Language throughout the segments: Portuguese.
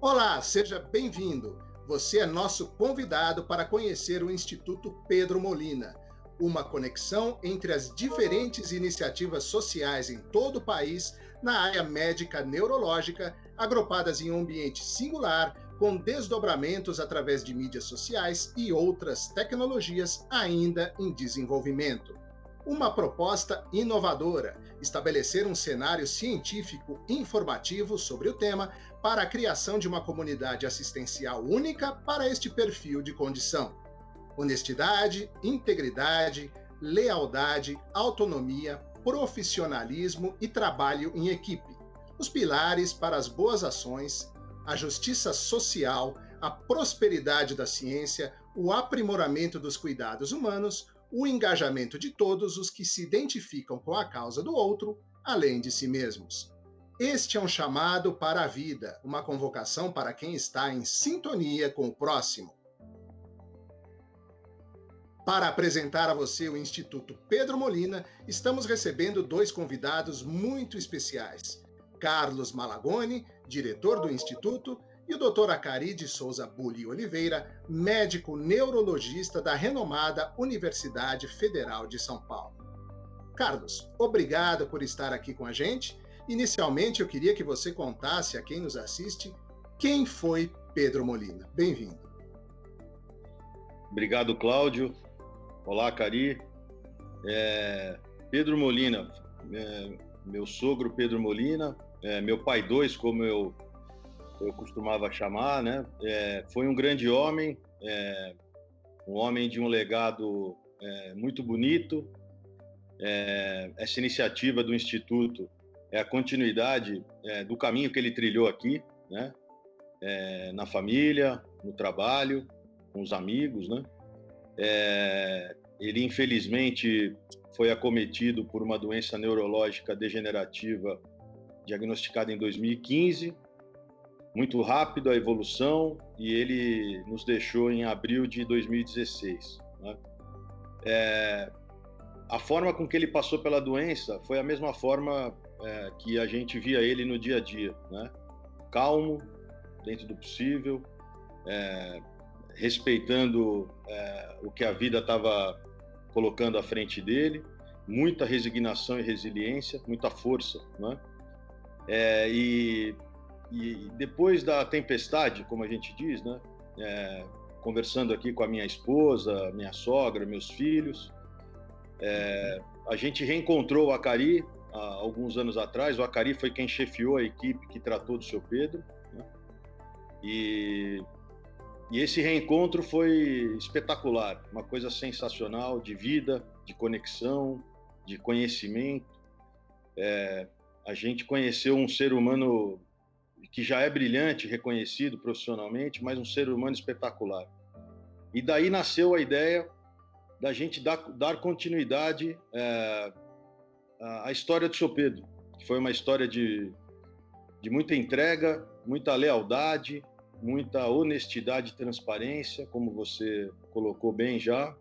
Olá, seja bem-vindo. Você é nosso convidado para conhecer o Instituto Pedro Molina, uma conexão entre as diferentes iniciativas sociais em todo o país na área médica neurológica, agrupadas em um ambiente singular, com desdobramentos através de mídias sociais e outras tecnologias ainda em desenvolvimento. Uma proposta inovadora, estabelecer um cenário científico informativo sobre o tema para a criação de uma comunidade assistencial única para este perfil de condição. Honestidade, integridade, lealdade, autonomia, profissionalismo e trabalho em equipe. Os pilares para as boas ações, a justiça social, a prosperidade da ciência, o aprimoramento dos cuidados humanos, o engajamento de todos os que se identificam com a causa do outro, além de si mesmos. Este é um chamado para a vida, uma convocação para quem está em sintonia com o próximo. Para apresentar a você o Instituto Pedro Molina, estamos recebendo dois convidados muito especiais. Carlos Malagoni, diretor do Instituto, e o Dr. Acari de Souza Bulli Oliveira, médico neurologista da renomada Universidade Federal de São Paulo. Carlos, obrigado por estar aqui com a gente. Inicialmente, eu queria que você contasse a quem nos assiste quem foi Pedro Molina. Bem-vindo. Obrigado, Cláudio. Olá, Acari. Pedro Molina, meu sogro Pedro Molina, meu pai 2, como eu costumava chamar, né? Foi um grande homem, um homem de um legado muito bonito. Essa iniciativa do Instituto é a continuidade do caminho que ele trilhou aqui, né? Na família, no trabalho, com os amigos, né? Ele, infelizmente, foi acometido por uma doença neurológica degenerativa diagnosticada em 2015, muito rápido a evolução, e ele nos deixou em abril de 2016. Né? A forma com que ele passou pela doença foi a mesma forma que a gente via ele no dia a dia, né? Calmo, dentro do possível, respeitando o que a vida estava colocando à frente dele, muita resignação e resiliência, muita força, né? E depois da tempestade, como a gente diz, né? Conversando aqui com a minha esposa, minha sogra, meus filhos, a gente reencontrou o Acari há alguns anos atrás. O Acari foi quem chefiou a equipe que tratou do seu Pedro, né? E esse reencontro foi espetacular, uma coisa sensacional, de vida, de conexão, de conhecimento. A gente conheceu um ser humano que já é brilhante, reconhecido profissionalmente, mas um ser humano espetacular. E daí nasceu a ideia da gente dar continuidade à história do seu Pedro, que foi uma história de muita entrega, muita lealdade, muita honestidade e transparência, como você colocou bem já,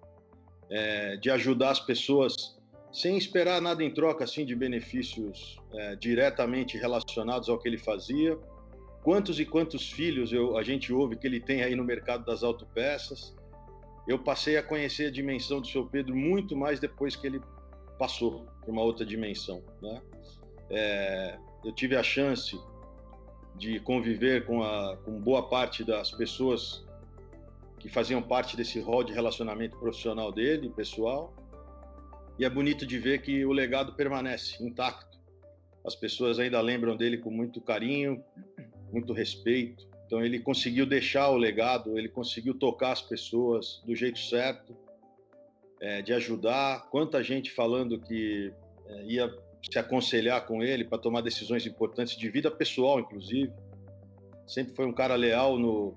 de ajudar as pessoas sem esperar nada em troca assim, de benefícios diretamente relacionados ao que ele fazia. Quantos e quantos filhos a gente ouve que ele tem aí no mercado das autopeças. Eu passei a conhecer a dimensão do seu Pedro muito mais depois que ele passou por uma outra dimensão, né? Eu tive a chance de conviver com boa parte das pessoas que faziam parte desse rol de relacionamento profissional dele, pessoal, e é bonito de ver que o legado permanece intacto. As pessoas ainda lembram dele com muito carinho, muito respeito. Então ele conseguiu deixar o legado, ele conseguiu tocar as pessoas do jeito certo, de ajudar. Quanta gente falando que ia se aconselhar com ele para tomar decisões importantes de vida pessoal, inclusive. Sempre foi um cara leal no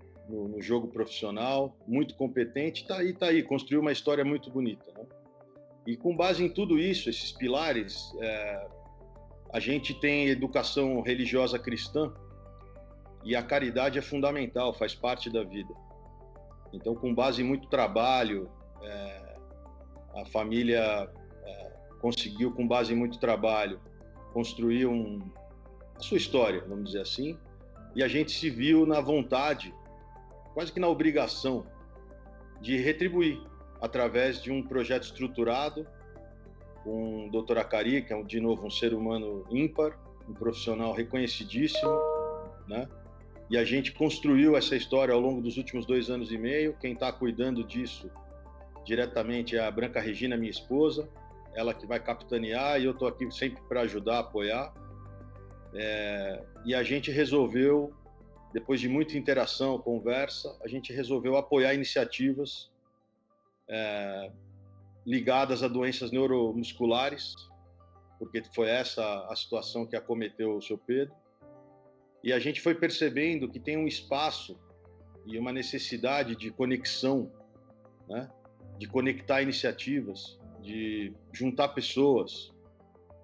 jogo profissional, muito competente, tá aí, construiu uma história muito bonita, né? E com base em tudo isso, esses pilares, a gente tem educação religiosa cristã, e a caridade é fundamental, faz parte da vida. Então, com base em muito trabalho, a família conseguiu, com base em muito trabalho, construir a sua história, vamos dizer assim, e a gente se viu na vontade, quase que na obrigação, de retribuir através de um projeto estruturado com o Dr. Acari, que é, de novo, um ser humano ímpar, um profissional reconhecidíssimo, né? E a gente construiu essa história ao longo dos últimos 2 anos e meio. Quem está cuidando disso diretamente é a Branca Regina, minha esposa, ela que vai capitanear, e eu estou aqui sempre para ajudar, apoiar. E a gente resolveu, depois de muita interação, conversa, a gente resolveu apoiar iniciativas ligadas a doenças neuromusculares, porque foi essa a situação que acometeu o seu Pedro. E a gente foi percebendo que tem um espaço e uma necessidade de conexão, né? De conectar iniciativas, de juntar pessoas,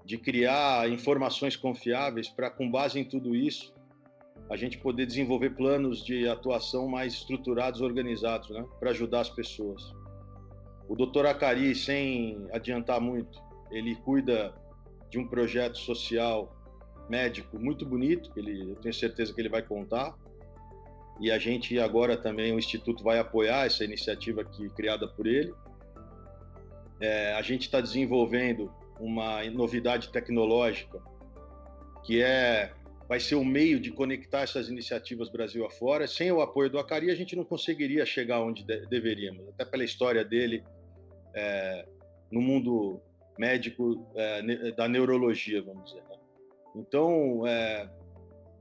de criar informações confiáveis para, com base em tudo isso, a gente poder desenvolver planos de atuação mais estruturados, organizados, né? Para ajudar as pessoas. O Dr. Acari, sem adiantar muito, ele cuida de um projeto social médico muito bonito, eu tenho certeza que ele vai contar, e a gente agora também, o Instituto vai apoiar essa iniciativa aqui, criada por ele. A gente está desenvolvendo uma novidade tecnológica que vai ser o meio de conectar essas iniciativas Brasil afora. Sem o apoio do Acari, a gente não conseguiria chegar onde deveríamos, até pela história dele no mundo médico da neurologia, vamos dizer, né? Então,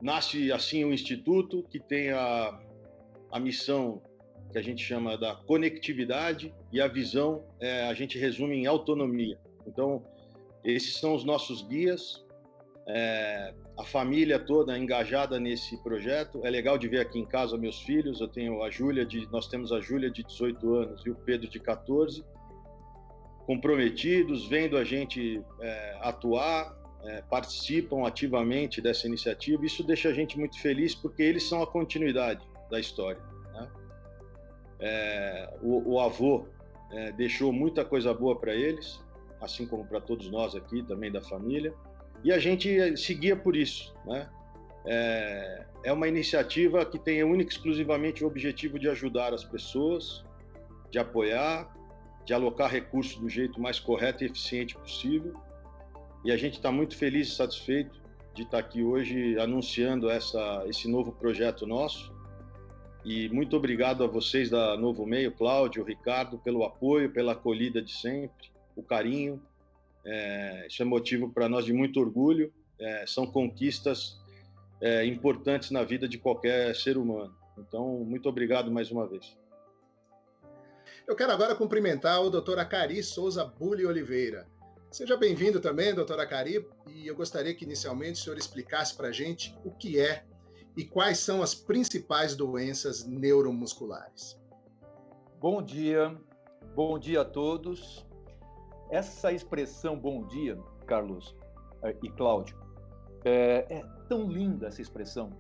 nasce assim um instituto que tem a missão que a gente chama da conectividade, e a visão a gente resume em autonomia. Então, esses são os nossos guias, a família toda engajada nesse projeto. É legal de ver aqui em casa meus filhos, nós temos a Júlia de 18 anos e o Pedro de 14, comprometidos, vendo a gente atuar, participam ativamente dessa iniciativa. Isso deixa a gente muito feliz, porque eles são a continuidade da história, né? O avô deixou muita coisa boa para eles, assim como para todos nós aqui, também da família, e a gente seguia por isso, né? É uma iniciativa que tem única e exclusivamente o objetivo de ajudar as pessoas, de apoiar, de alocar recursos do jeito mais correto e eficiente possível. E a gente está muito feliz e satisfeito de estar aqui hoje anunciando esse novo projeto nosso. E muito obrigado a vocês da Novo Meio, Cláudio, Ricardo, pelo apoio, pela acolhida de sempre, o carinho. Isso é motivo para nós de muito orgulho. São conquistas importantes na vida de qualquer ser humano. Então, muito obrigado mais uma vez. Eu quero agora cumprimentar o Dr. Acari Souza Bulli Oliveira. Seja bem-vindo também, doutor Acari, e eu gostaria que inicialmente o senhor explicasse para a gente o que é e quais são as principais doenças neuromusculares. Bom dia a todos. Essa expressão bom dia, Carlos e Cláudio, é tão linda essa expressão.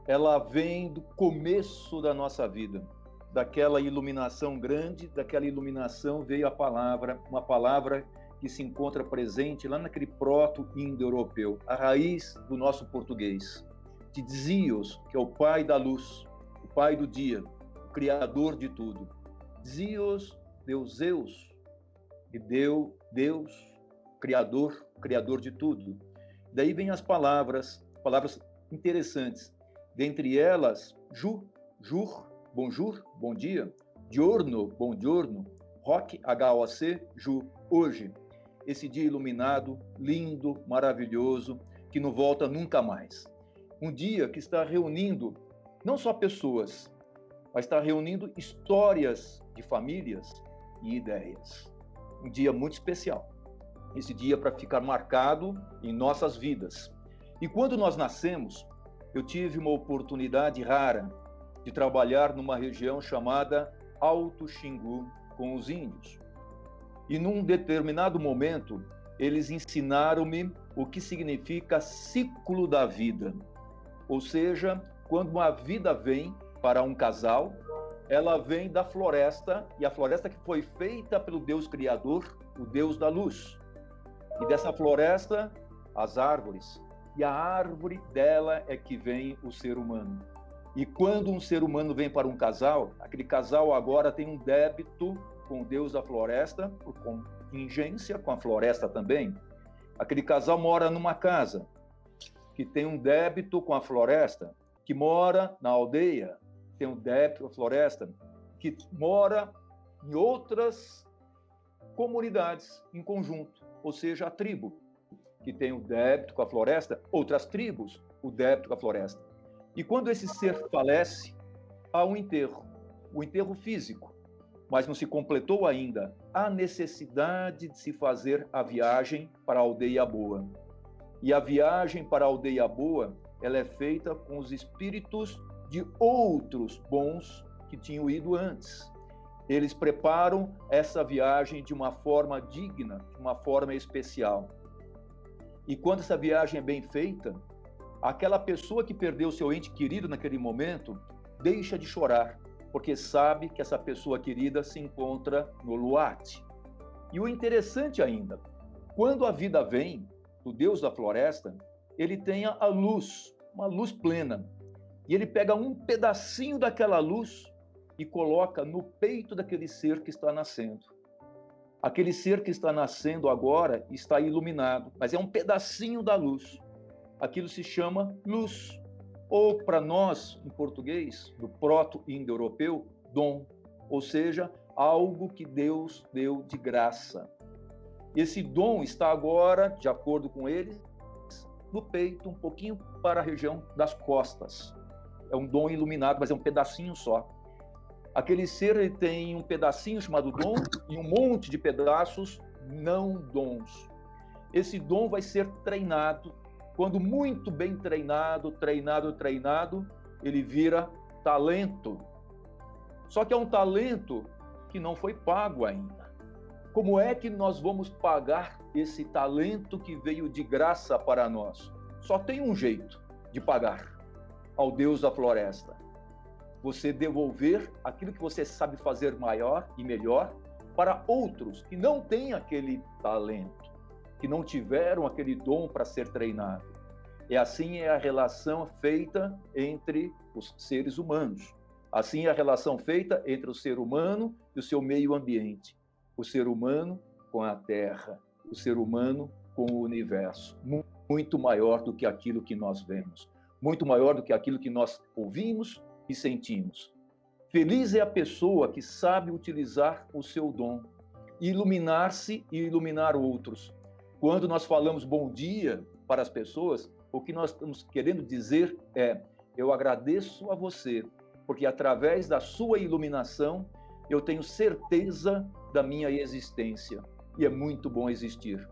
Ela vem do começo da nossa vida, daquela iluminação grande, daquela iluminação veio a palavra, uma palavra que se encontra presente lá naquele proto-indo-europeu, a raiz do nosso português, de Zios, que é o pai da luz, o pai do dia, o criador de tudo. Zios, Deus Zeus, e Deus, criador de tudo. Daí vem as palavras interessantes. Dentre elas, bonjour, bom dia, giorno, bom giorno, hoc, H-O-C, hoje. Esse dia iluminado, lindo, maravilhoso, que não volta nunca mais. Um dia que está reunindo não só pessoas, mas está reunindo histórias de famílias e ideias. Um dia muito especial. Esse dia para ficar marcado em nossas vidas. E quando nós nascemos, eu tive uma oportunidade rara de trabalhar numa região chamada Alto Xingu com os índios. E num determinado momento, eles ensinaram-me o que significa ciclo da vida. Ou seja, quando uma vida vem para um casal, ela vem da floresta, e a floresta que foi feita pelo Deus Criador, o Deus da luz. E dessa floresta, as árvores e a árvore dela é que vem o ser humano. E quando um ser humano vem para um casal, aquele casal agora tem um débito com o Deus da floresta, por contingência com a floresta também. Aquele casal mora numa casa que tem um débito com a floresta, que mora na aldeia, tem um débito com a floresta, que mora em outras comunidades em conjunto, ou seja, a tribo, que tem o débito com a floresta, outras tribos, o débito com a floresta. E quando esse ser falece, há um enterro, o enterro físico, mas não se completou ainda a necessidade de se fazer a viagem para a aldeia boa. E a viagem para a aldeia boa, ela é feita com os espíritos de outros bons que tinham ido antes. Eles preparam essa viagem de uma forma digna, de uma forma especial. E quando essa viagem é bem feita, aquela pessoa que perdeu seu ente querido naquele momento deixa de chorar, porque sabe que essa pessoa querida se encontra no Luate. E o interessante ainda, quando a vida vem do Deus da floresta, ele tem a luz, uma luz plena, e ele pega um pedacinho daquela luz e coloca no peito daquele ser que está nascendo. Aquele ser que está nascendo agora está iluminado, mas é um pedacinho da luz. Aquilo se chama luz, ou para nós, em português, do proto-indo-europeu, dom, ou seja, algo que Deus deu de graça. Esse dom está agora, de acordo com ele, no peito, um pouquinho para a região das costas. É um dom iluminado, mas é um pedacinho só. Aquele ser ele tem um pedacinho chamado dom e um monte de pedaços não dons. Esse dom vai ser treinado. Quando muito bem treinado, ele vira talento. Só que é um talento que não foi pago ainda. Como é que nós vamos pagar esse talento que veio de graça para nós? Só tem um jeito de pagar: ao Deus da floresta. Você devolver aquilo que você sabe fazer maior e melhor para outros que não têm aquele talento, que não tiveram aquele dom para ser treinado. E assim é a relação feita entre os seres humanos. Assim é a relação feita entre o ser humano e o seu meio ambiente. O ser humano com a Terra, o ser humano com o universo. Muito maior do que aquilo que nós vemos. Muito maior do que aquilo que nós ouvimos e sentimos. Feliz é a pessoa que sabe utilizar o seu dom, iluminar-se e iluminar outros. Quando nós falamos bom dia para as pessoas, o que nós estamos querendo dizer é: eu agradeço a você, porque através da sua iluminação eu tenho certeza da minha existência. E é muito bom existir.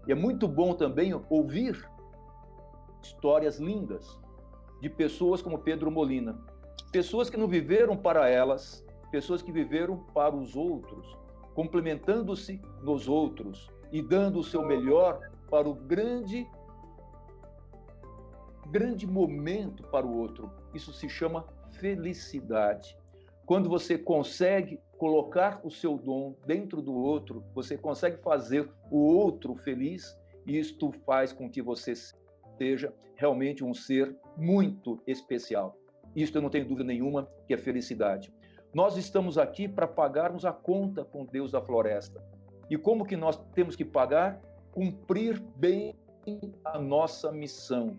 E é muito bom também ouvir histórias lindas de pessoas como Pedro Molina. Pessoas que não viveram para elas, pessoas que viveram para os outros, complementando-se nos outros e dando o seu melhor para o grande momento para o outro. Isso se chama felicidade. Quando você consegue colocar o seu dom dentro do outro, você consegue fazer o outro feliz, e isto faz com que você seja realmente um ser muito especial. Isto eu não tenho dúvida nenhuma que é felicidade. Nós estamos aqui para pagarmos a conta com Deus da floresta. E como que nós temos que pagar? Cumprir bem a nossa missão.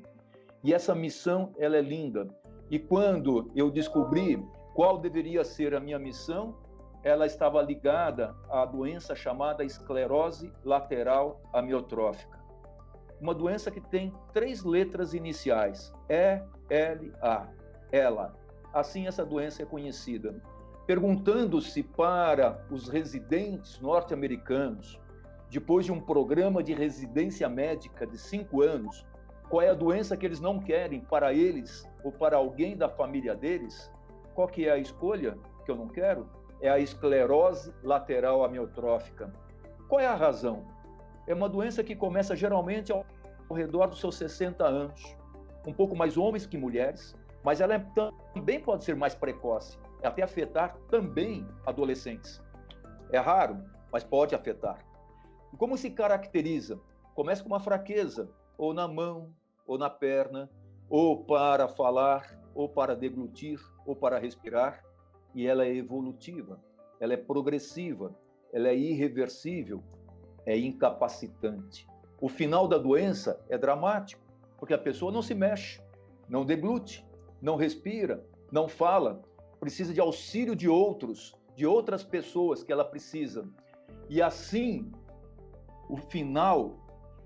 E essa missão, ela é linda. E quando eu descobri qual deveria ser a minha missão, ela estava ligada à doença chamada esclerose lateral amiotrófica. Uma doença que tem 3 letras iniciais, E-L-A. Ela. Assim essa doença é conhecida. Perguntando-se para os residentes norte-americanos, depois de um programa de residência médica de 5 anos, qual é a doença que eles não querem para eles ou para alguém da família deles, qual que é a escolha que eu não quero? É a esclerose lateral amiotrófica. Qual é a razão? É uma doença que começa geralmente ao redor dos seus 60 anos, um pouco mais homens que mulheres, mas ela também pode ser mais precoce, até afetar também adolescentes. É raro, mas pode afetar. E como se caracteriza? Começa com uma fraqueza, ou na mão, ou na perna, ou para falar, ou para deglutir, ou para respirar, e ela é evolutiva, ela é progressiva, ela é irreversível, é incapacitante. O final da doença é dramático, porque a pessoa não se mexe, não deglute, não respira, não fala, precisa de auxílio de outros, de outras pessoas que ela precisa. E assim, o final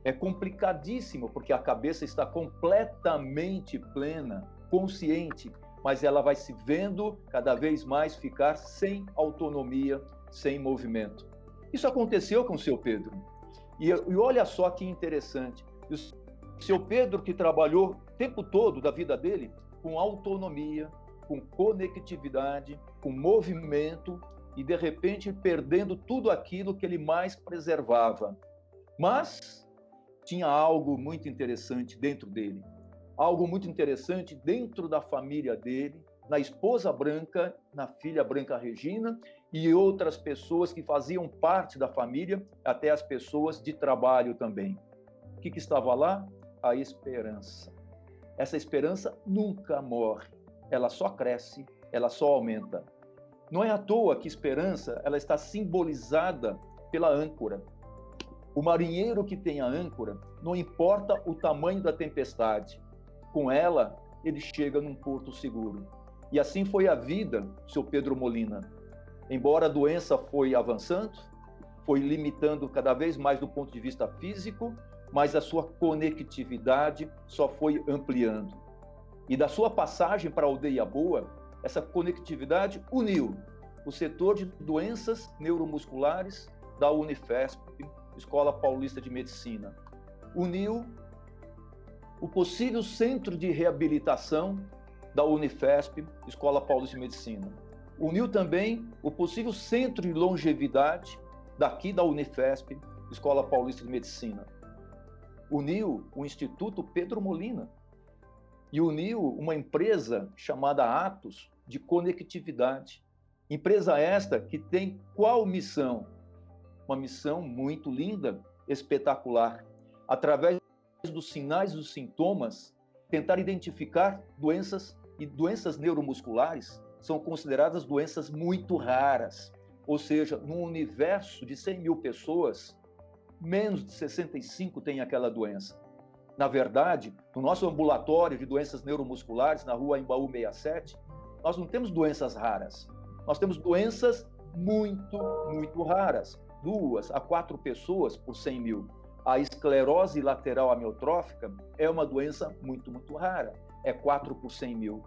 é complicadíssimo, porque a cabeça está completamente plena, consciente, mas ela vai se vendo cada vez mais ficar sem autonomia, sem movimento. Isso aconteceu com o seu Pedro. E olha só que interessante. O seu Pedro, que trabalhou o tempo todo da vida dele com autonomia, com conectividade, com movimento, e de repente perdendo tudo aquilo que ele mais preservava. Mas tinha algo muito interessante dentro dele, algo muito interessante dentro da família dele, na esposa Branca, na filha Branca Regina e outras pessoas que faziam parte da família, até as pessoas de trabalho também. O que estava lá? A esperança. Essa esperança nunca morre, ela só cresce, ela só aumenta. Não é à toa que esperança ela está simbolizada pela âncora. O marinheiro que tem a âncora, não importa o tamanho da tempestade, com ela ele chega num porto seguro. E assim foi a vida do seu Pedro Molina. Embora a doença foi avançando, foi limitando cada vez mais do ponto de vista físico, mas a sua conectividade só foi ampliando. E da sua passagem para a Aldeia Boa, essa conectividade uniu o setor de doenças neuromusculares da Unifesp, Escola Paulista de Medicina. Uniu o possível centro de reabilitação da Unifesp, Escola Paulista de Medicina. Uniu também o possível centro de longevidade daqui da Unifesp, Escola Paulista de Medicina. Uniu o Instituto Pedro Molina e uniu uma empresa chamada Atos de conectividade. Empresa esta que tem qual missão? Uma missão muito linda, espetacular. Através dos sinais e dos sintomas, tentar identificar doenças, e doenças neuromusculares são consideradas doenças muito raras. Ou seja, num universo de 100 mil pessoas, menos de 65 têm aquela doença. Na verdade, no nosso ambulatório de doenças neuromusculares, na rua Embaú 67, nós não temos doenças raras. Nós temos doenças muito, muito raras. 2 a 4 pessoas por 100 mil. A esclerose lateral amiotrófica é uma doença muito, muito rara. É 4 por 100 mil.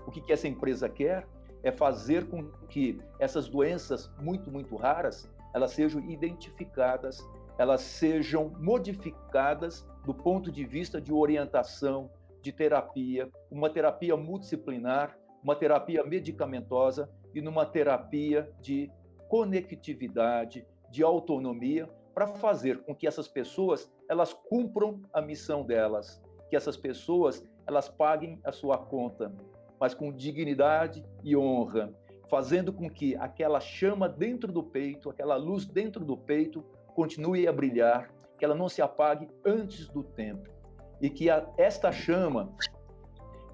O que essa empresa quer é fazer com que essas doenças muito, muito raras, elas sejam identificadas, elas sejam modificadas do ponto de vista de orientação, de terapia, uma terapia multidisciplinar, uma terapia medicamentosa e numa terapia de conectividade, de autonomia, para fazer com que essas pessoas elas cumpram a missão delas, que essas pessoas elas paguem a sua conta, mas com dignidade e honra, fazendo com que aquela chama dentro do peito, aquela luz dentro do peito, continue a brilhar, que ela não se apague antes do tempo. E que esta chama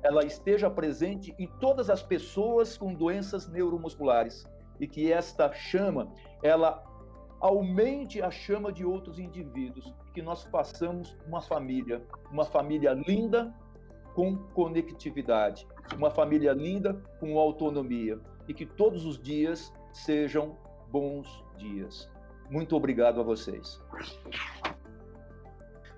ela esteja presente em todas as pessoas com doenças neuromusculares. E que esta chama, ela aumente a chama de outros indivíduos. Que nós façamos uma família linda com conectividade, uma família linda com autonomia. E que todos os dias sejam bons dias. Muito obrigado a vocês.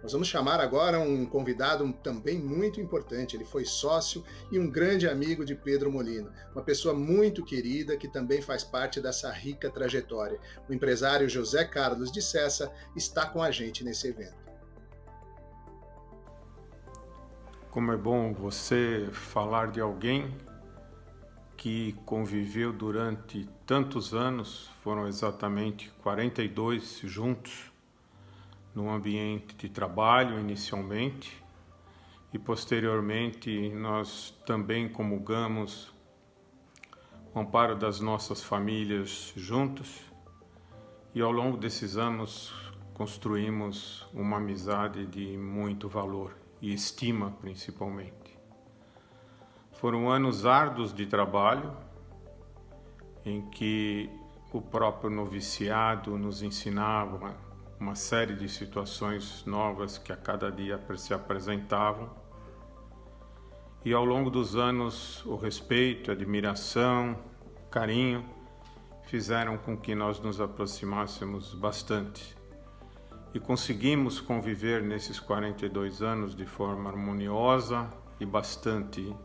Nós vamos chamar agora um convidado também muito importante. Ele foi sócio e um grande amigo de Pedro Molina, uma pessoa muito querida que também faz parte dessa rica trajetória. O empresário José Carlos de Sessa está com a gente nesse evento. Como é bom você falar de alguém que conviveu durante tantos anos, foram exatamente 42 juntos, num ambiente de trabalho inicialmente, e posteriormente nós também comungamos o amparo das nossas famílias juntos, e ao longo desses anos construímos uma amizade de muito valor. e estima, principalmente. Foram anos árduos de trabalho, em que o próprio noviciado nos ensinava uma série de situações novas que a cada dia se apresentavam. E ao longo dos anos, o respeito, a admiração, o carinho fizeram com que nós nos aproximássemos bastante. E conseguimos conviver nesses 42 anos de forma harmoniosa e bastante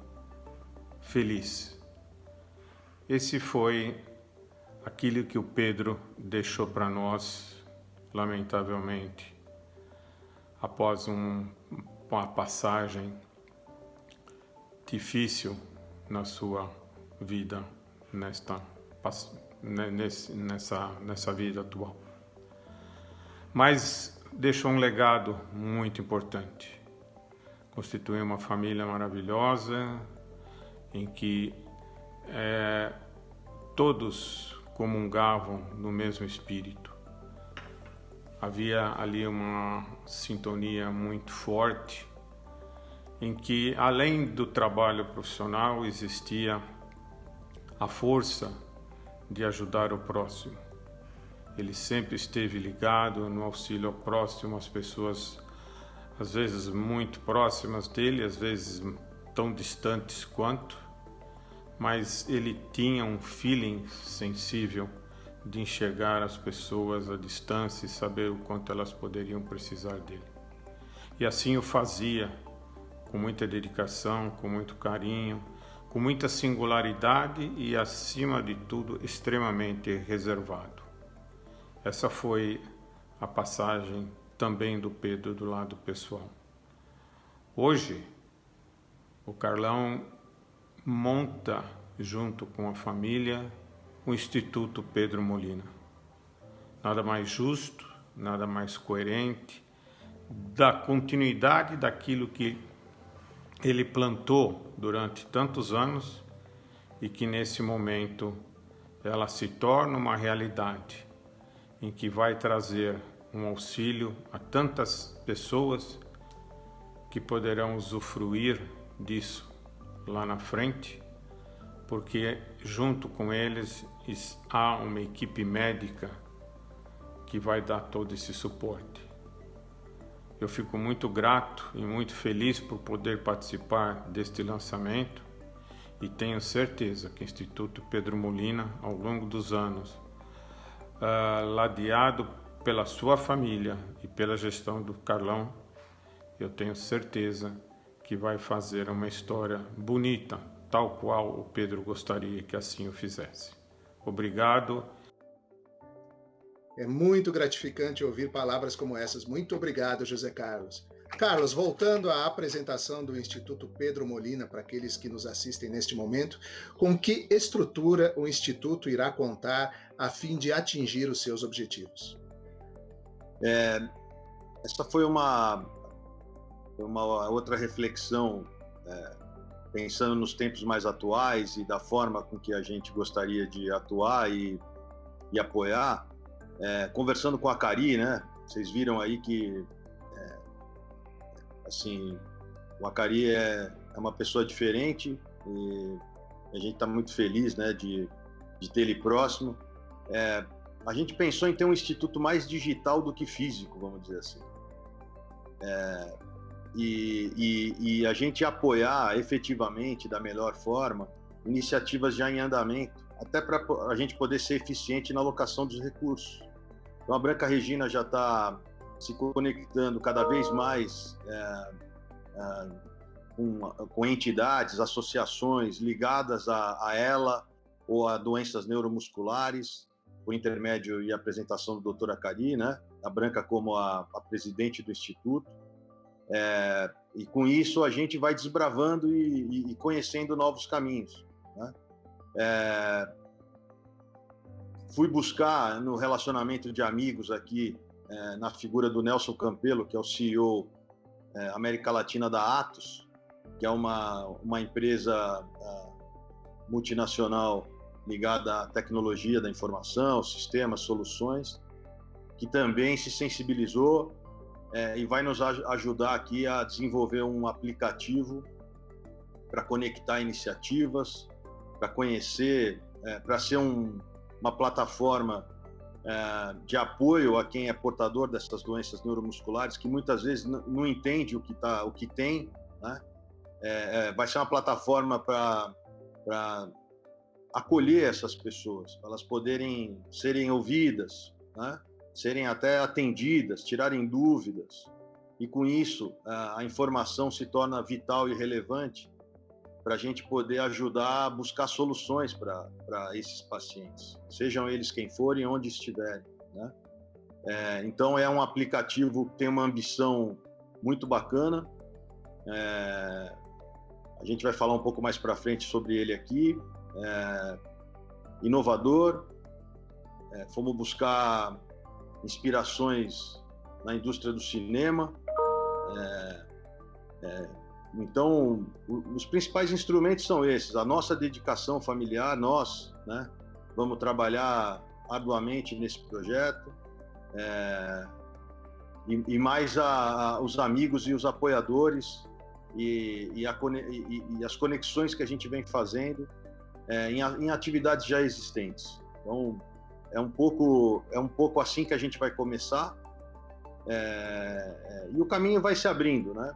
feliz. Esse foi aquilo que o Pedro deixou para nós, lamentavelmente, após uma passagem difícil na sua vida, nessa vida atual. Mas deixou um legado muito importante. Constituiu uma família maravilhosa, em que todos comungavam no mesmo espírito. Havia ali uma sintonia muito forte, em que, além do trabalho profissional, existia a força de ajudar o próximo. Ele sempre esteve ligado no auxílio ao próximo, às pessoas, às vezes muito próximas dele, às vezes tão distantes quanto, mas ele tinha um feeling sensível de enxergar as pessoas à distância e saber o quanto elas poderiam precisar dele. E assim o fazia, com muita dedicação, com muito carinho, com muita singularidade e, acima de tudo, extremamente reservado. Essa foi a passagem também do Pedro do lado pessoal. Hoje, o Carlão monta, junto com a família, o Instituto Pedro Molina. Nada mais justo, nada mais coerente, da continuidade daquilo que ele plantou durante tantos anos e que nesse momento ela se torna uma realidade, em que vai trazer um auxílio a tantas pessoas que poderão usufruir disso lá na frente, porque junto com eles há uma equipe médica que vai dar todo esse suporte. Eu fico muito grato e muito feliz por poder participar deste lançamento e tenho certeza que o Instituto Pedro Molina, ao longo dos anos, ladeado pela sua família e pela gestão do Carlão, eu tenho certeza que vai fazer uma história bonita, tal qual o Pedro gostaria que assim o fizesse. Obrigado. É muito gratificante ouvir palavras como essas. Muito obrigado, José Carlos. Carlos, voltando à apresentação do Instituto Pedro Molina para aqueles que nos assistem neste momento, com que estrutura o Instituto irá contar a fim de atingir os seus objetivos? Essa foi uma outra reflexão, pensando nos tempos mais atuais e da forma com que a gente gostaria de atuar e apoiar. Conversando com a Cari, né? Vocês viram aí que assim, o Acari é uma pessoa diferente e a gente está muito feliz, né, de ter ele próximo. A gente pensou em ter um instituto mais digital do que físico, vamos dizer assim. E a gente apoiar efetivamente, da melhor forma, iniciativas já em andamento, até para a gente poder ser eficiente na alocação dos recursos. Então, a Branca Regina já está se conectando cada vez mais com entidades, associações ligadas a ela ou a doenças neuromusculares, por intermédio e apresentação do Dr. Acari, né? A Branca como a presidente do Instituto. E com isso a gente vai desbravando e conhecendo novos caminhos, né? Fui buscar no relacionamento de amigos aqui, na figura do Nelson Campelo, que é o CEO América Latina da Atos, que é uma empresa multinacional ligada à tecnologia da informação, sistemas, soluções, que também se sensibilizou e vai nos ajudar aqui a desenvolver um aplicativo para conectar iniciativas, para conhecer, para ser uma plataforma de apoio a quem é portador dessas doenças neuromusculares, que muitas vezes não entende o que tem, né? Vai ser uma plataforma para acolher essas pessoas, para elas poderem serem ouvidas, né? Serem até atendidas, tirarem dúvidas, e com isso a informação se torna vital e relevante para a gente poder ajudar a buscar soluções para esses pacientes, sejam eles quem forem, onde estiverem, né? Então é um aplicativo que tem uma ambição muito bacana. A gente vai falar um pouco mais para frente sobre ele aqui. Inovador. Fomos buscar inspirações na indústria do cinema. Então, os principais instrumentos são esses: a nossa dedicação familiar, nós, né, vamos trabalhar arduamente nesse projeto, e mais os amigos e os apoiadores e as conexões que a gente vem fazendo em atividades já existentes. Então, é um pouco assim que a gente vai começar, e o caminho vai se abrindo, né?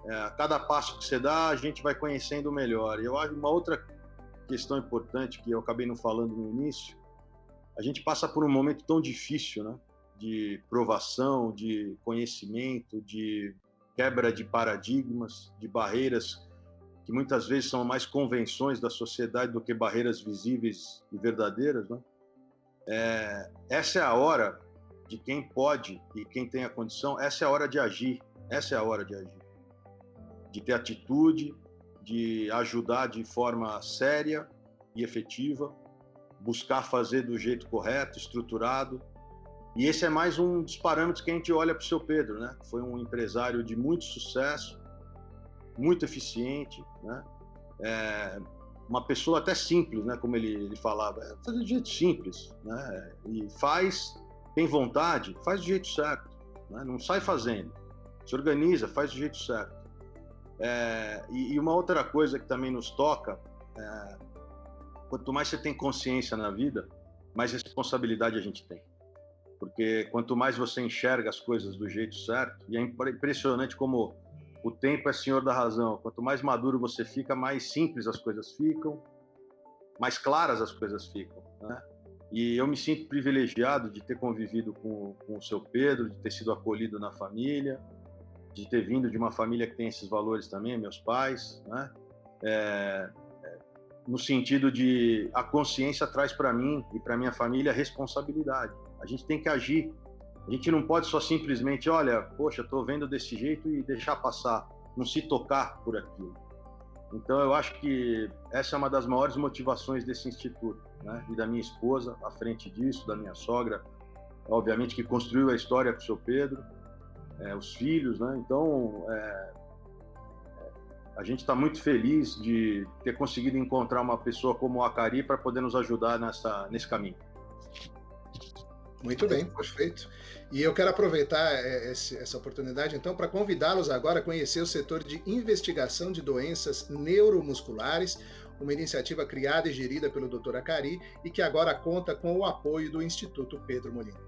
A cada passo que você dá, a gente vai conhecendo melhor. E eu acho uma outra questão importante que eu acabei não falando no início: a gente passa por um momento tão difícil, né? De provação, de conhecimento, de quebra de paradigmas, de barreiras que muitas vezes são mais convenções da sociedade do que barreiras visíveis e verdadeiras, né? Essa é a hora de quem pode e quem tem a condição, essa é a hora de agir, essa é a hora de agir. De ter atitude, de ajudar de forma séria e efetiva, buscar fazer do jeito correto, estruturado. E esse é mais um dos parâmetros que a gente olha para o seu Pedro, né? Foi um empresário de muito sucesso, muito eficiente, né? Uma pessoa até simples, né? Como ele falava, fazer do jeito simples, né? E tem vontade, faz do jeito certo, né? Não sai fazendo, se organiza, faz do jeito certo. E uma outra coisa que também nos toca, quanto mais você tem consciência na vida, mais responsabilidade a gente tem. Porque quanto mais você enxerga as coisas do jeito certo, e é impressionante como o tempo é senhor da razão, quanto mais maduro você fica, mais simples as coisas ficam, mais claras as coisas ficam, né? E eu me sinto privilegiado de ter convivido com o seu Pedro, de ter sido acolhido na família, de ter vindo de uma família que tem esses valores também, meus pais, né? No sentido de a consciência traz para mim e para minha família responsabilidade. A gente tem que agir. A gente não pode só simplesmente, olha, poxa, estou vendo desse jeito e deixar passar, não se tocar por aquilo. Então, eu acho que essa é uma das maiores motivações desse instituto, né? E da minha esposa, à frente disso, da minha sogra, obviamente, que construiu a história com o seu Pedro, os filhos, né? Então, a gente está muito feliz de ter conseguido encontrar uma pessoa como o Acari para poder nos ajudar nesse caminho. Muito bem, perfeito. E eu quero aproveitar essa oportunidade, então, para convidá-los agora a conhecer o setor de investigação de doenças neuromusculares, uma iniciativa criada e gerida pelo Dr. Acari e que agora conta com o apoio do Instituto Pedro Molina.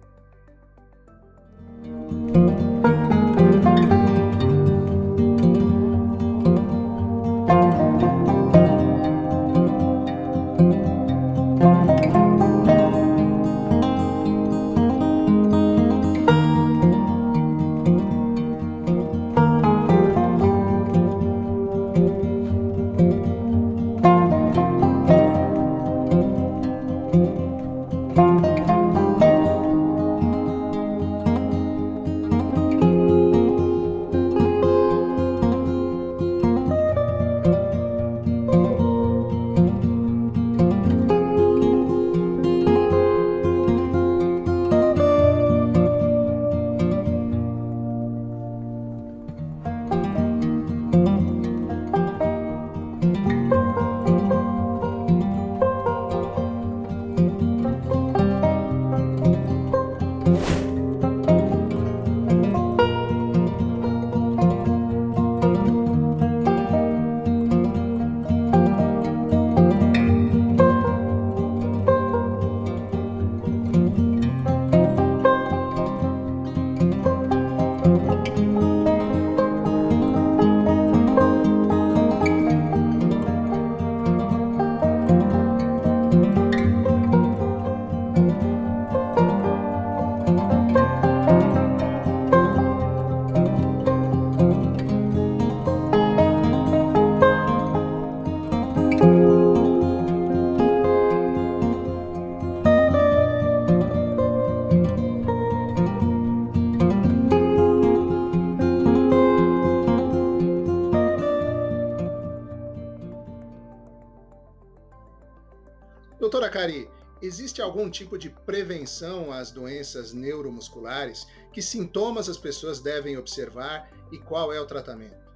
Doutora Acari, existe algum tipo de prevenção às doenças neuromusculares? Que sintomas as pessoas devem observar e qual é o tratamento?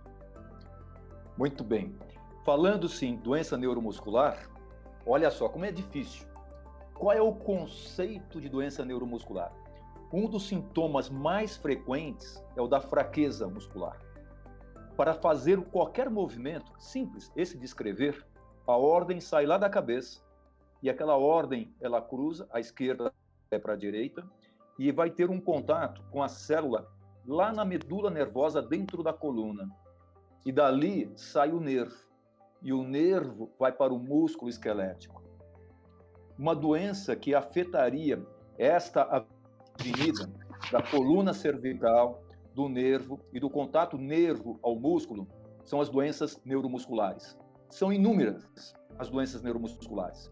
Muito bem. Falando sim, doença neuromuscular, olha só como é difícil. Qual é o conceito de doença neuromuscular? Um dos sintomas mais frequentes é o da fraqueza muscular. Para fazer qualquer movimento simples, esse de escrever, a ordem sai lá da cabeça e aquela ordem ela cruza à esquerda para a direita e vai ter um contato com a célula lá na medula nervosa dentro da coluna. E dali sai o nervo. E o nervo vai para o músculo esquelético. Uma doença que afetaria esta avenida da coluna cervical, do nervo e do contato nervo ao músculo são as doenças neuromusculares. São inúmeras as doenças neuromusculares.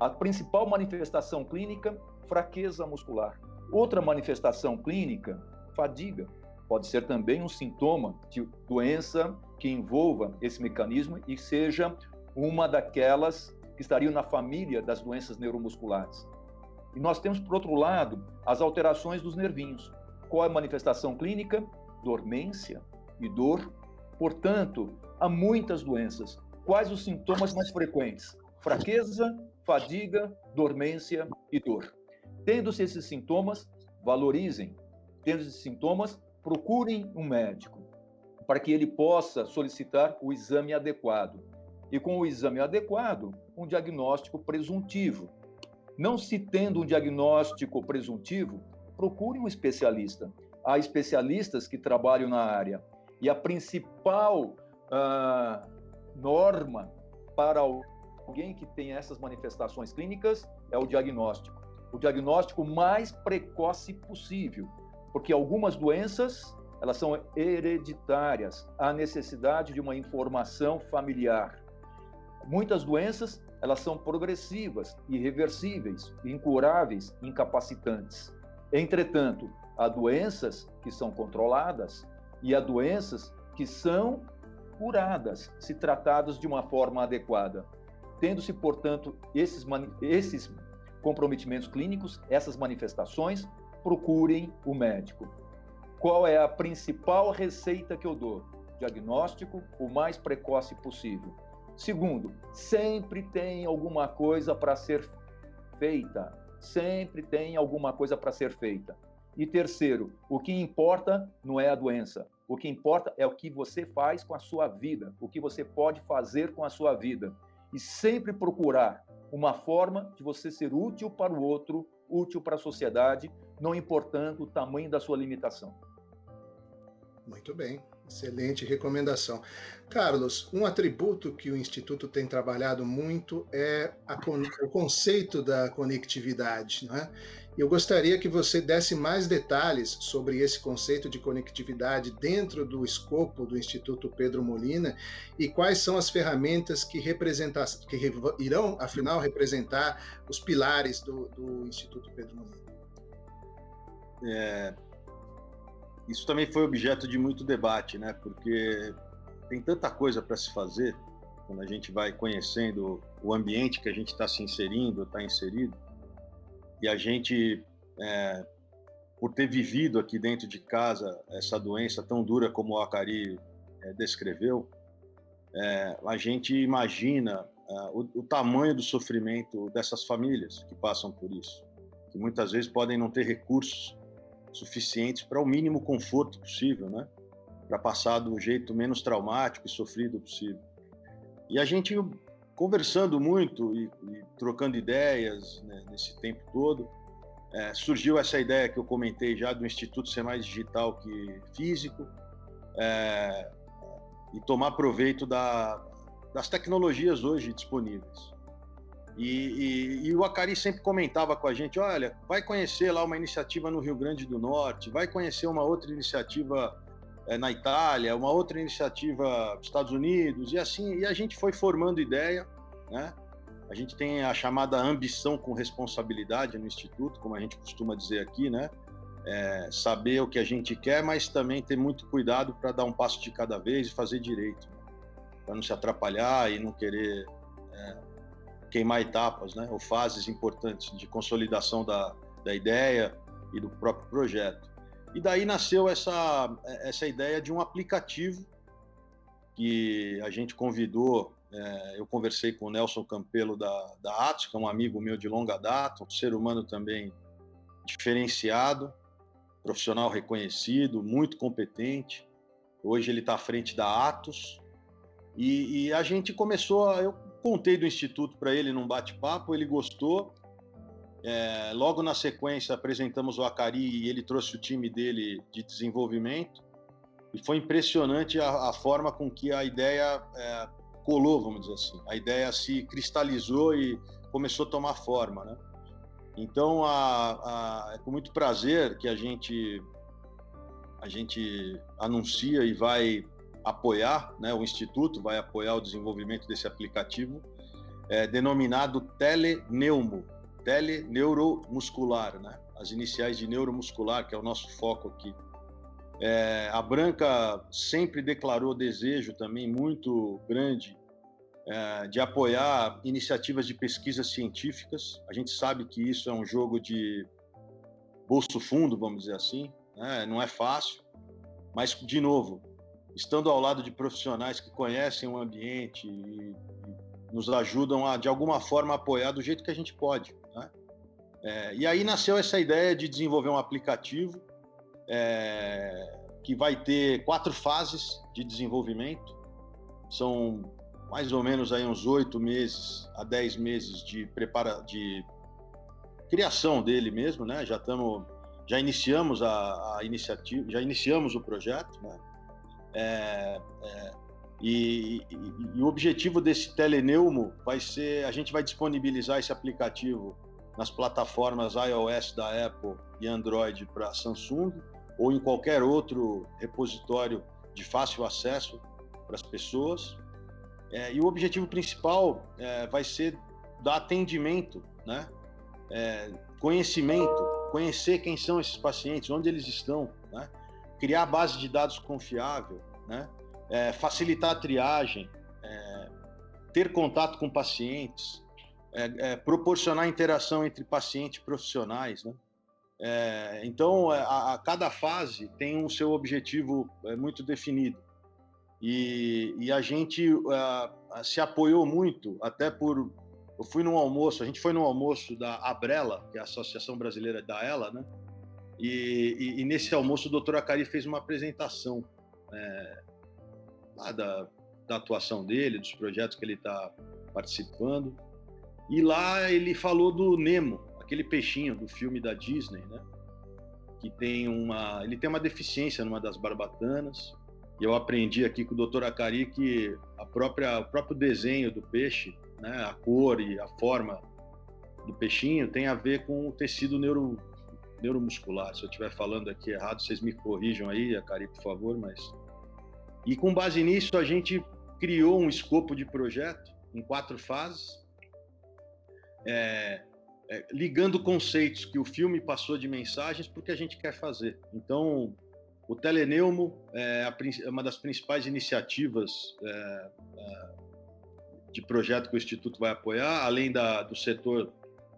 A principal manifestação clínica, fraqueza muscular. Outra manifestação clínica, fadiga. Pode ser também um sintoma de doença que envolva esse mecanismo e seja uma daquelas que estariam na família das doenças neuromusculares. E nós temos, por outro lado, as alterações dos nervinhos. Qual é a manifestação clínica? Dormência e dor. Portanto, há muitas doenças. Quais os sintomas mais frequentes? Fraqueza, fadiga, dormência e dor. Tendo-se esses sintomas, valorizem. Tendo esses sintomas, procurem um médico para que ele possa solicitar o exame adequado. E com o exame adequado, um diagnóstico presuntivo. Não se tendo um diagnóstico presuntivo, procure um especialista. Há especialistas que trabalham na área. E a principal norma para alguém que tem essas manifestações clínicas é o diagnóstico. O diagnóstico mais precoce possível. Porque algumas doenças, elas são hereditárias. Há necessidade de uma informação familiar. Muitas doenças, elas são progressivas, irreversíveis, incuráveis, incapacitantes. Entretanto, há doenças que são controladas e há doenças que são curadas, se tratadas de uma forma adequada. Tendo-se, portanto, esses comprometimentos clínicos, essas manifestações, procurem o médico. Qual é a principal receita que eu dou? Diagnóstico o mais precoce possível. Segundo, sempre tem alguma coisa para ser feita. Sempre tem alguma coisa para ser feita. E terceiro, o que importa não é a doença. O que importa é o que você faz com a sua vida, o que você pode fazer com a sua vida. E sempre procurar uma forma de você ser útil para o outro, útil para a sociedade, não importando o tamanho da sua limitação. Muito bem, excelente recomendação. Carlos, um atributo que o Instituto tem trabalhado muito é o conceito da conectividade, né? Eu gostaria que você desse mais detalhes sobre esse conceito de conectividade dentro do escopo do Instituto Pedro Molina e quais são as ferramentas que irão, afinal, representar os pilares do Instituto Pedro Molina. Isso também foi objeto de muito debate, né? Porque tem tanta coisa para se fazer quando a gente vai conhecendo o ambiente que a gente está se inserindo, está inserido. E a gente, por ter vivido aqui dentro de casa essa doença tão dura como o Acari descreveu, a gente imagina o tamanho do sofrimento dessas famílias que passam por isso, que muitas vezes podem não ter recursos suficientes para o mínimo conforto possível, né? Para passar do jeito menos traumático e sofrido possível. E a gente, conversando muito e trocando ideias, né, nesse tempo todo, surgiu essa ideia que eu comentei já do Instituto ser mais digital que físico, e tomar proveito das tecnologias hoje disponíveis. E o Acari sempre comentava com a gente, olha, vai conhecer lá uma iniciativa no Rio Grande do Norte, vai conhecer uma outra iniciativa na Itália, uma outra iniciativa nos Estados Unidos, e assim, e a gente foi formando ideia, né? A gente tem a chamada ambição com responsabilidade no Instituto, como a gente costuma dizer aqui, né? Saber o que a gente quer, mas também ter muito cuidado para dar um passo de cada vez e fazer direito, para não se atrapalhar e não querer queimar etapas, né? Ou fases importantes de consolidação da ideia e do próprio projeto. E daí nasceu essa ideia de um aplicativo que a gente convidou. Eu conversei com o Nelson Campelo da Atos, que é um amigo meu de longa data, um ser humano também diferenciado, profissional reconhecido, muito competente. Hoje ele está à frente da Atos. E a gente começou, eu contei do Instituto para ele num bate-papo, ele gostou. Logo na sequência apresentamos o Acari e ele trouxe o time dele de desenvolvimento. E foi impressionante a forma com que a ideia colou, vamos dizer assim. A ideia se cristalizou e começou a tomar forma, né? Então, é com muito prazer que a gente anuncia e vai apoiar, né? O Instituto vai apoiar o desenvolvimento desse aplicativo, denominado Teleneumo, Teleneuromuscular, né? As iniciais de neuromuscular, que é o nosso foco aqui. A Branca sempre declarou desejo também muito grande de apoiar iniciativas de pesquisas científicas. A gente sabe que isso é um jogo de bolso fundo, vamos dizer assim, né? Não é fácil, mas, de novo, estando ao lado de profissionais que conhecem o ambiente e nos ajudam a, de alguma forma, apoiar do jeito que a gente pode, né? E aí nasceu essa ideia de desenvolver um aplicativo que vai ter 4 fases de desenvolvimento. São mais ou menos aí uns 8 meses a 10 meses de criação dele mesmo, né? Já iniciamos a iniciativa, já iniciamos o projeto, né? E o objetivo desse Teleneumo vai ser, a gente vai disponibilizar esse aplicativo nas plataformas iOS da Apple e Android para Samsung, ou em qualquer outro repositório de fácil acesso para as pessoas. E o objetivo principal vai ser dar atendimento, né? Conhecimento, conhecer quem são esses pacientes, onde eles estão, né? Criar base de dados confiável, né? Facilitar a triagem, ter contato com pacientes, proporcionar interação entre paciente e profissionais, né? Então, a cada fase tem um seu objetivo muito definido. E a gente se apoiou muito, até por... a gente foi num almoço da Abrela, que é a Associação Brasileira da ELA, né? E nesse almoço o doutor Acari fez uma apresentação lá da atuação dele, dos projetos que ele está participando. E lá ele falou do Nemo, aquele peixinho do filme da Disney, né? Que ele tem uma deficiência numa das barbatanas. E eu aprendi aqui com o Dr. Acari que o próprio desenho do peixe, né, a cor e a forma do peixinho tem a ver com o tecido neuromuscular. Se eu estiver falando aqui errado, vocês me corrijam aí, Acari, por favor. E com base nisso, a gente criou um escopo de projeto em 4 fases, ligando conceitos que o filme passou de mensagens para o que a gente quer fazer. Então, o Teleneumo é uma das principais iniciativas de projeto que o Instituto vai apoiar, além do setor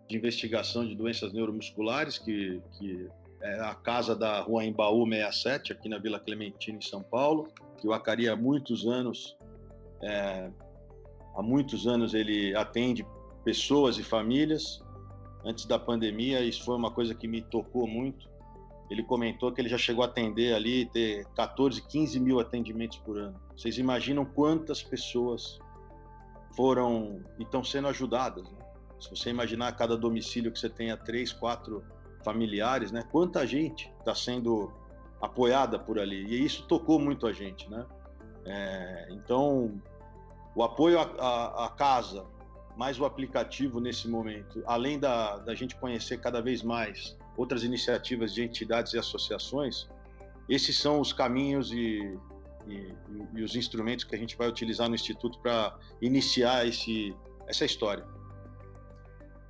de investigação de doenças neuromusculares, que é a casa da Rua Embaú 67, aqui na Vila Clementina, em São Paulo, que o Acari há muitos anos ele atende pessoas e famílias. Antes da pandemia, isso foi uma coisa que me tocou muito. Ele comentou que ele já chegou a atender ali, ter 14, 15 mil atendimentos por ano. Vocês imaginam quantas pessoas foram e estão sendo ajudadas, né? Se você imaginar cada domicílio que você tenha 3, 4 familiares, né? Quanta gente está sendo apoiada por ali. E isso tocou muito a gente, né? Então, o apoio à casa, mais o aplicativo nesse momento, além da gente conhecer cada vez mais outras iniciativas de entidades e associações, esses são os caminhos e os instrumentos que a gente vai utilizar no Instituto para iniciar essa história.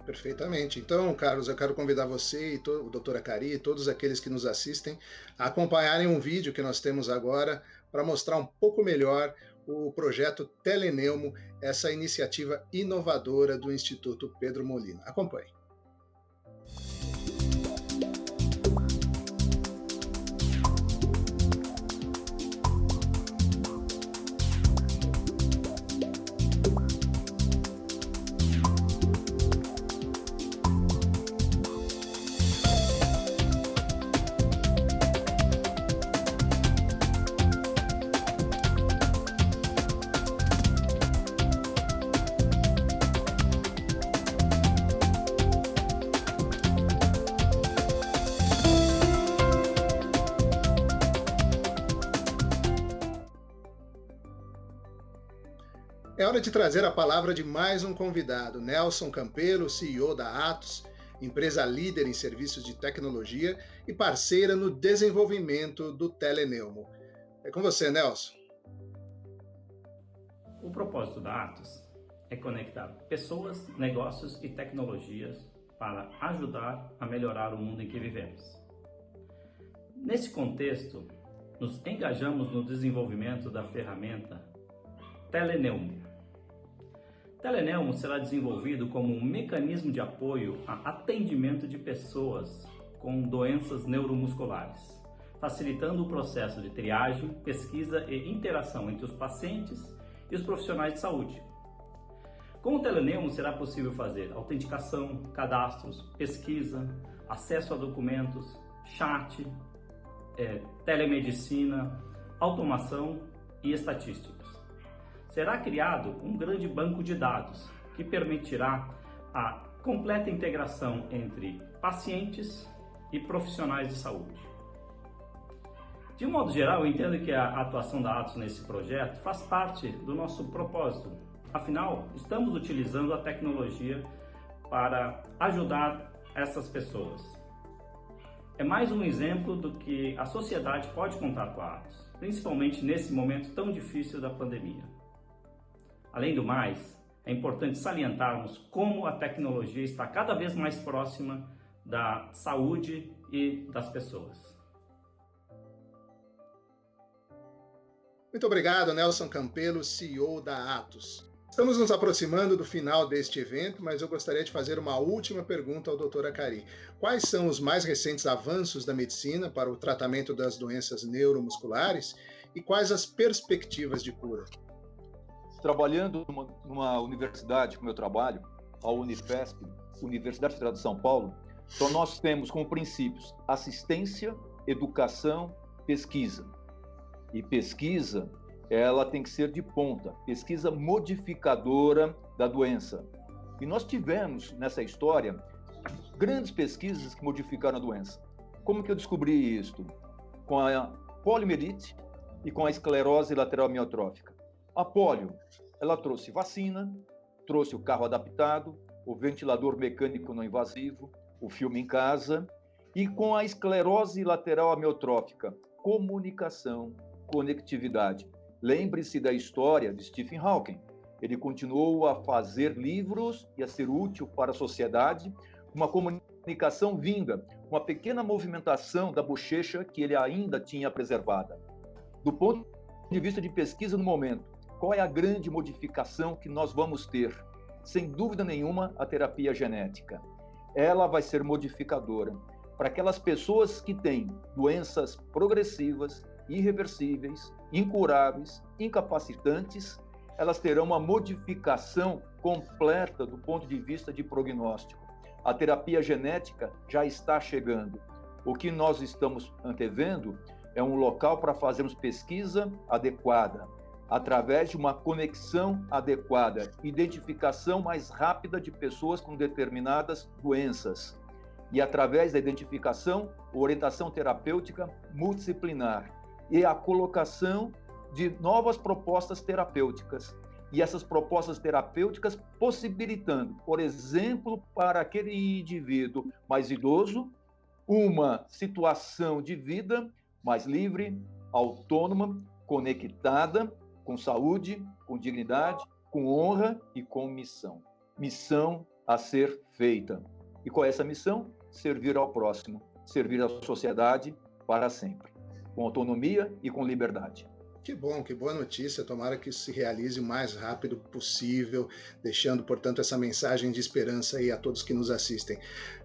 Perfeitamente. Então, Carlos, eu quero convidar você e o Dr. Acari e todos aqueles que nos assistem a acompanharem um vídeo que nós temos agora para mostrar um pouco melhor o projeto Teleneumo, essa iniciativa inovadora do Instituto Pedro Molina. Acompanhe. É hora de trazer a palavra de mais um convidado, Nelson Campelo, CEO da Atos, empresa líder em serviços de tecnologia e parceira no desenvolvimento do Teleneumo. É com você, Nelson. O propósito da Atos é conectar pessoas, negócios e tecnologias para ajudar a melhorar o mundo em que vivemos. Nesse contexto, nos engajamos no desenvolvimento da ferramenta Teleneumo. Teleneumo será desenvolvido como um mecanismo de apoio a atendimento de pessoas com doenças neuromusculares, facilitando o processo de triagem, pesquisa e interação entre os pacientes e os profissionais de saúde. Com o Teleneumo será possível fazer autenticação, cadastros, pesquisa, acesso a documentos, chat, telemedicina, automação e estatísticas. Será criado um grande banco de dados que permitirá a completa integração entre pacientes e profissionais de saúde. De um modo geral, eu entendo que a atuação da Atos nesse projeto faz parte do nosso propósito. Afinal, estamos utilizando a tecnologia para ajudar essas pessoas. É mais um exemplo do que a sociedade pode contar com a Atos, principalmente nesse momento tão difícil da pandemia. Além do mais, é importante salientarmos como a tecnologia está cada vez mais próxima da saúde e das pessoas. Muito obrigado, Nelson Campelo, CEO da Atos. Estamos nos aproximando do final deste evento, mas eu gostaria de fazer uma última pergunta ao Dr. Acari. Quais são os mais recentes avanços da medicina para o tratamento das doenças neuromusculares e quais as perspectivas de cura? Trabalhando numa universidade, como eu trabalho, a Unifesp, Universidade Federal de São Paulo, então nós temos como princípios assistência, educação, pesquisa. E pesquisa, ela tem que ser de ponta, pesquisa modificadora da doença. E nós tivemos, nessa história, grandes pesquisas que modificaram a doença. Como que eu descobri isso? Com a poliomielite e com a esclerose lateral amiotrófica. A polio, ela trouxe vacina, trouxe o carro adaptado, o ventilador mecânico não invasivo, o filme em casa, e com a esclerose lateral amiotrófica, comunicação, conectividade. Lembre-se da história de Stephen Hawking. Ele continuou a fazer livros e a ser útil para a sociedade, uma comunicação vinda, uma pequena movimentação da bochecha que ele ainda tinha preservada. Do ponto de vista de pesquisa no momento, qual é a grande modificação que nós vamos ter? Sem dúvida nenhuma, a terapia genética. Ela vai ser modificadora para aquelas pessoas que têm doenças progressivas, irreversíveis, incuráveis, incapacitantes, elas terão uma modificação completa do ponto de vista de prognóstico. A terapia genética já está chegando. O que nós estamos antevendo é um local para fazermos pesquisa adequada, através de uma conexão adequada, identificação mais rápida de pessoas com determinadas doenças. E através da identificação, orientação terapêutica multidisciplinar e a colocação de novas propostas terapêuticas. E essas propostas terapêuticas possibilitando, por exemplo, para aquele indivíduo mais idoso, uma situação de vida mais livre, autônoma, conectada, com saúde, com dignidade, com honra e com missão. Missão a ser feita. E qual é essa missão? Servir ao próximo, servir à sociedade para sempre, com autonomia e com liberdade. Que bom, que boa notícia. Tomara que isso se realize o mais rápido possível, deixando, portanto, essa mensagem de esperança aí a todos que nos assistem.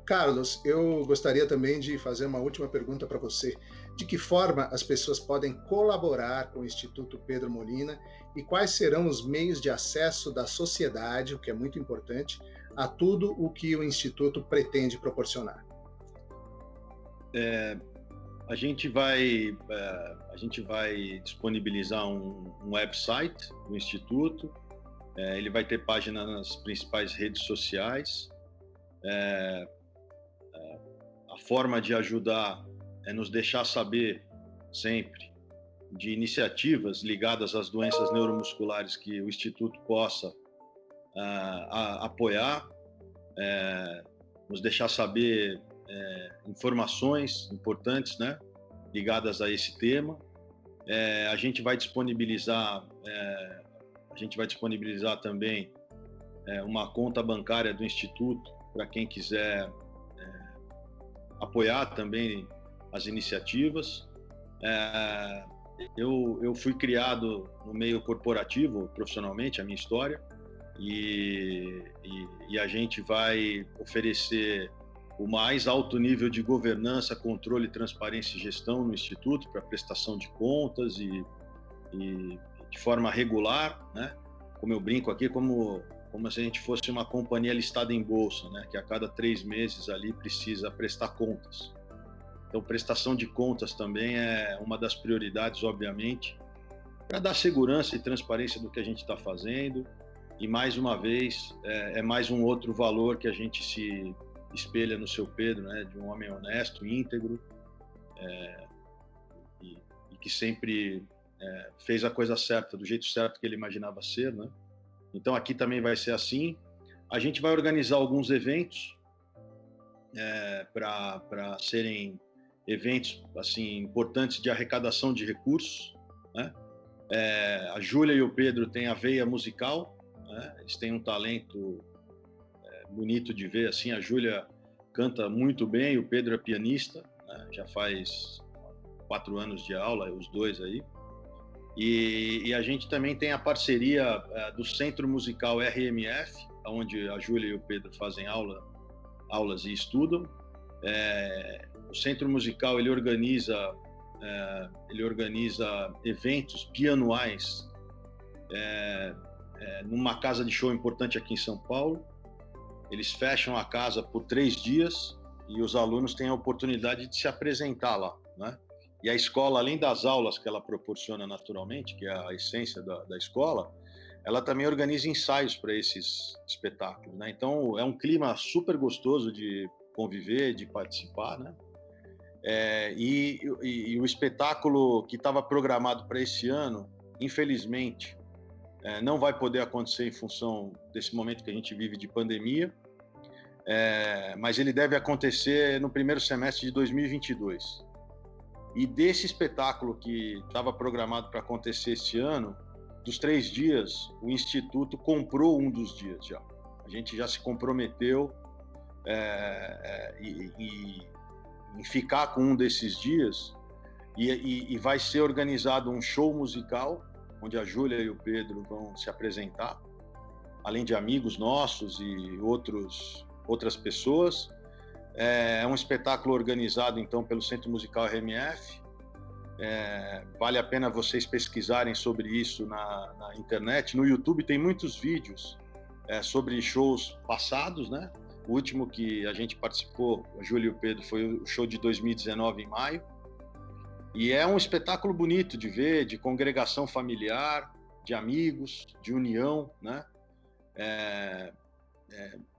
Carlos, eu gostaria também de fazer uma última pergunta para você. De que forma as pessoas podem colaborar com o Instituto Pedro Molina e quais serão os meios de acesso da sociedade, o que é muito importante, a tudo o que o Instituto pretende proporcionar? A gente vai disponibilizar um website do Instituto. Ele vai ter página nas principais redes sociais. A forma de ajudar é nos deixar saber sempre de iniciativas ligadas às doenças neuromusculares que o Instituto possa apoiar, nos deixar saber informações importantes, né, ligadas a esse tema. A gente vai disponibilizar também uma conta bancária do Instituto para quem quiser apoiar também as iniciativas. Eu fui criado no meio corporativo, profissionalmente, a minha história, e a gente vai oferecer o mais alto nível de governança, controle, transparência e gestão no Instituto para prestação de contas e de forma regular, né? Como eu brinco aqui, como se a gente fosse uma companhia listada em bolsa, né? Que a cada 3 meses ali precisa prestar contas. Então, prestação de contas também é uma das prioridades, obviamente, para dar segurança e transparência do que a gente está fazendo. E, mais uma vez, é mais um outro valor que a gente se espelha no seu Pedro, né, de um homem honesto, íntegro, e que sempre fez a coisa certa, do jeito certo que ele imaginava ser, né? Então aqui também vai ser assim. A gente vai organizar alguns eventos para serem eventos assim importantes de arrecadação de recursos, né? A Júlia e o Pedro têm a veia musical, né? Eles têm um talento bonito de ver, assim. A Júlia canta muito bem, o Pedro é pianista, né? Já faz 4 anos de aula, os dois aí. E a gente também tem a parceria do Centro Musical RMF, onde a Júlia e o Pedro fazem aulas e estudam. O Centro Musical ele organiza eventos bianuais numa casa de show importante aqui em São Paulo. Eles fecham a casa por 3 dias e os alunos têm a oportunidade de se apresentar lá, né? E a escola, além das aulas que ela proporciona naturalmente, que é a essência da escola, ela também organiza ensaios para esses espetáculos, né? Então, é um clima super gostoso de conviver, de participar, né? E o espetáculo que estava programado para esse ano, infelizmente, não vai poder acontecer em função desse momento que a gente vive de pandemia, mas ele deve acontecer no primeiro semestre de 2022. E desse espetáculo que estava programado para acontecer esse ano, dos 3 dias, o Instituto comprou um dos dias já. A gente já se comprometeu em ficar com um desses dias e vai ser organizado um show musical onde a Júlia e o Pedro vão se apresentar, além de amigos nossos e outras pessoas. É um espetáculo organizado, então, pelo Centro Musical RMF. Vale a pena vocês pesquisarem sobre isso na internet. No YouTube tem muitos vídeos sobre shows passados, né? O último que a gente participou, a Júlia e o Pedro, foi o show de 2019, em maio. E é um espetáculo bonito de ver, de congregação familiar, de amigos, de união, né?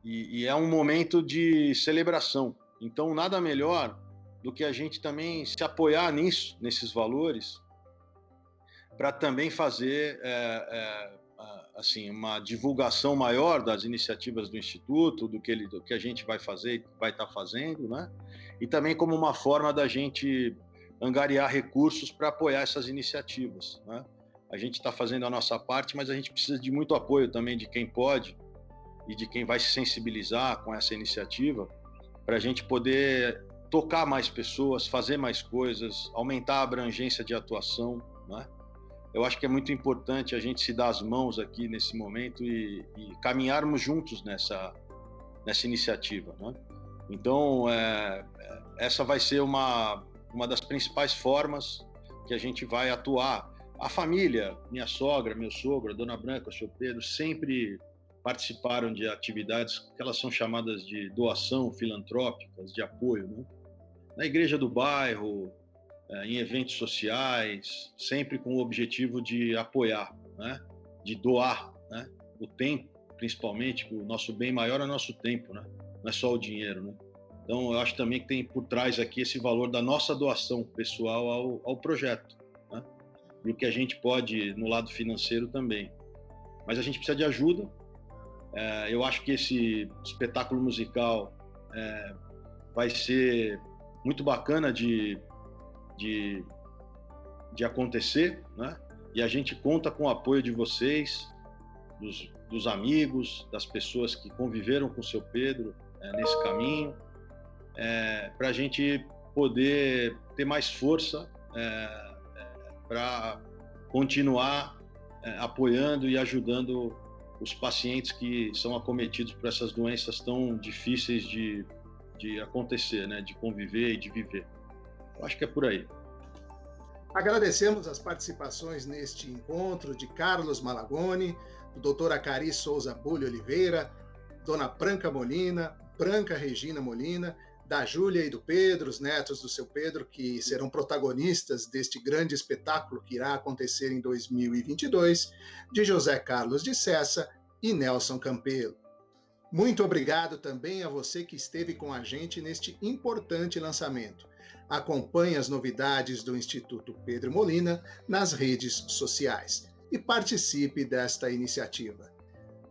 E é um momento de celebração. Então, nada melhor do que a gente também se apoiar nesses valores, para também fazer assim, uma divulgação maior das iniciativas do Instituto, do que a gente vai fazer, vai estar fazendo, né? E também como uma forma da gente angariar recursos para apoiar essas iniciativas, né? A gente está fazendo a nossa parte, mas a gente precisa de muito apoio também de quem pode e de quem vai se sensibilizar com essa iniciativa, para a gente poder tocar mais pessoas, fazer mais coisas, aumentar a abrangência de atuação, né? eu acho que é muito importante a gente se dar as mãos aqui nesse momento e caminharmos juntos nessa iniciativa, né? Então, essa vai ser uma das principais formas que a gente vai atuar. A família, minha sogra, meu sogro, a Dona Branca, o seu Pedro, sempre participaram de atividades que elas são chamadas de doação filantrópicas, de apoio, né? Na igreja do bairro, em eventos sociais, sempre com o objetivo de apoiar, né? De doar, né? O tempo, principalmente, o nosso bem maior é o nosso tempo, né? Não é só o dinheiro, né? Então, eu acho também que tem por trás aqui esse valor da nossa doação pessoal ao projeto, né? E o que a gente pode no lado financeiro também. Mas a gente precisa de ajuda. Eu acho que esse espetáculo musical vai ser muito bacana de acontecer, né? E a gente conta com o apoio de vocês, dos amigos, das pessoas que conviveram com o seu Pedro nesse caminho, para a gente poder ter mais força para continuar apoiando e ajudando os pacientes que são acometidos por essas doenças tão difíceis de acontecer, né? De conviver e de viver. Eu acho que é por aí. Agradecemos as participações neste encontro de Carlos Malagoni, do Dr. Acari Souza Bulho Oliveira, Dona Branca Molina, Branca Regina Molina, da Júlia e do Pedro, os netos do seu Pedro, que serão protagonistas deste grande espetáculo que irá acontecer em 2022, de José Carlos de Sessa e Nelson Campelo. Muito obrigado também a você que esteve com a gente neste importante lançamento. Acompanhe as novidades do Instituto Pedro Molina nas redes sociais e participe desta iniciativa.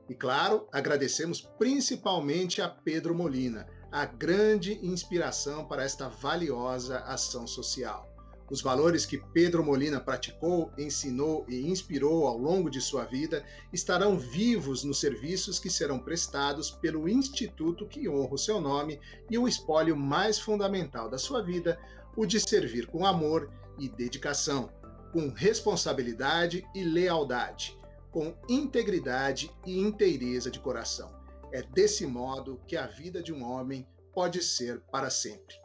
E claro, agradecemos principalmente a Pedro Molina, a grande inspiração para esta valiosa ação social. Os valores que Pedro Molina praticou, ensinou e inspirou ao longo de sua vida estarão vivos nos serviços que serão prestados pelo instituto que honra o seu nome e o espólio mais fundamental da sua vida, o de servir com amor e dedicação, com responsabilidade e lealdade, com integridade e inteireza de coração. É desse modo que a vida de um homem pode ser para sempre.